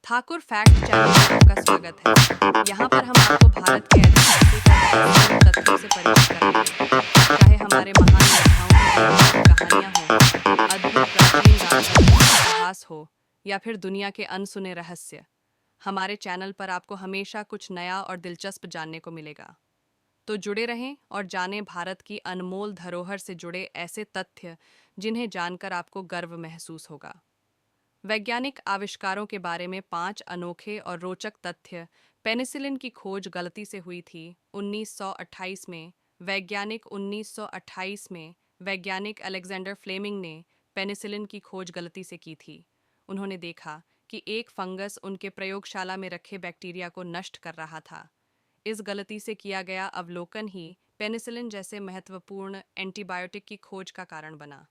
Thakur fact channel में आपका स्वागत है। यहाँ पर हम आपको भारत के ऐतिहासिक और दार्शनिक तथ्यों से परिचित कराएंगे। चाहे हमारे महान योद्धाओं की कहानियाँ हों, अद्भुत प्राचीन राजवंशों का इतिहास हो, या फिर दुनिया के अनसुने रहस्य, हमारे चैनल पर आपको हमेशा कुछ नया और दिलचस्प जानने को मिलेगा। तो जुड़े रहें और जानें भारत की अनमोल धरोहर से जुड़े ऐसे तथ्य जिन्हें जानकर आपको गर्व महसूस होगा। वैज्ञानिक आविष्कारों के बारे में 5 अनोखे और रोचक तथ्य। पेनिसिलिन की खोज गलती से हुई थी 1928 में। वैज्ञानिक 1928 में वैज्ञानिक अलेक्जेंडर फ्लेमिंग ने पेनिसिलिन की खोज गलती से की थी। उन्होंने देखा कि एक फंगस उनके प्रयोगशाला में रखे बैक्टीरिया को नष्ट कर रहा था। इस गलती से किया गया अवलोकन ही पेनिसिलिन जैसे महत्वपूर्ण एंटीबायोटिक की खोज का कारण बना।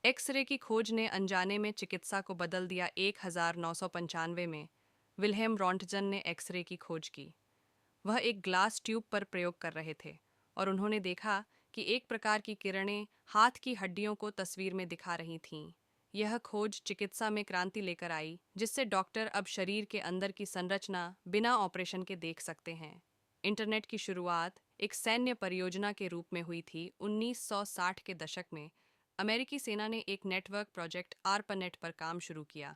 एक्सरे की खोज ने अनजाने में चिकित्सा को बदल दिया। 1995 में विल्हेम रॉन्टजन ने एक्सरे की खोज की। वह एक ग्लास ट्यूब पर प्रयोग कर रहे थे और उन्होंने देखा कि एक प्रकार की किरणें हाथ की हड्डियों को तस्वीर में दिखा रही थीं। यह खोज चिकित्सा में क्रांति लेकर आई, जिससे डॉक्टर अब शरीर के अंदर की संरचना बिना ऑपरेशन के देख सकते हैं। इंटरनेट की शुरुआत एक सैन्य परियोजना के रूप में हुई थी। 1960 के दशक में अमेरिकी सेना ने एक नेटवर्क प्रोजेक्ट आर्पानेट पर काम शुरू किया,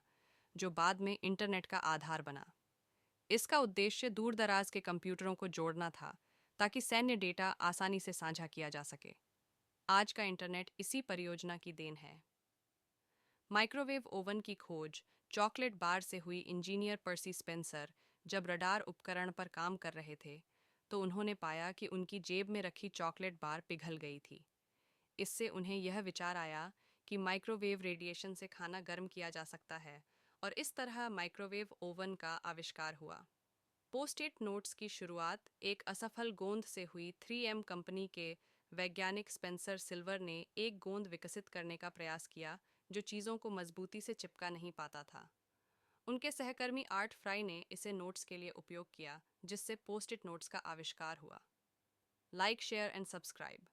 जो बाद में इंटरनेट का आधार बना। इसका उद्देश्य दूर दराज के कंप्यूटरों को जोड़ना था, ताकि सैन्य डेटा आसानी से साझा किया जा सके। आज का इंटरनेट इसी परियोजना की देन है। माइक्रोवेव ओवन की खोज चॉकलेट बार से हुई। इंजीनियर पर्सी स्पेंसर जब रडार उपकरण पर काम कर रहे थे, तो उन्होंने पाया कि उनकी जेब में रखी चॉकलेट बार पिघल गई थी। इससे उन्हें यह विचार आया कि माइक्रोवेव रेडिएशन से खाना गर्म किया जा सकता है, और इस तरह माइक्रोवेव ओवन का आविष्कार हुआ। पोस्ट-इट नोट्स की शुरुआत एक असफल गोंद से हुई। 3M कंपनी के वैज्ञानिक स्पेंसर सिल्वर ने एक गोंद विकसित करने का प्रयास किया जो चीज़ों को मजबूती से चिपका नहीं पाता था। उनके सहकर्मी आर्ट फ्राई ने इसे नोट्स के लिए उपयोग किया, जिससे पोस्ट-इट नोट्स का आविष्कार हुआ। Like, share and subscribe.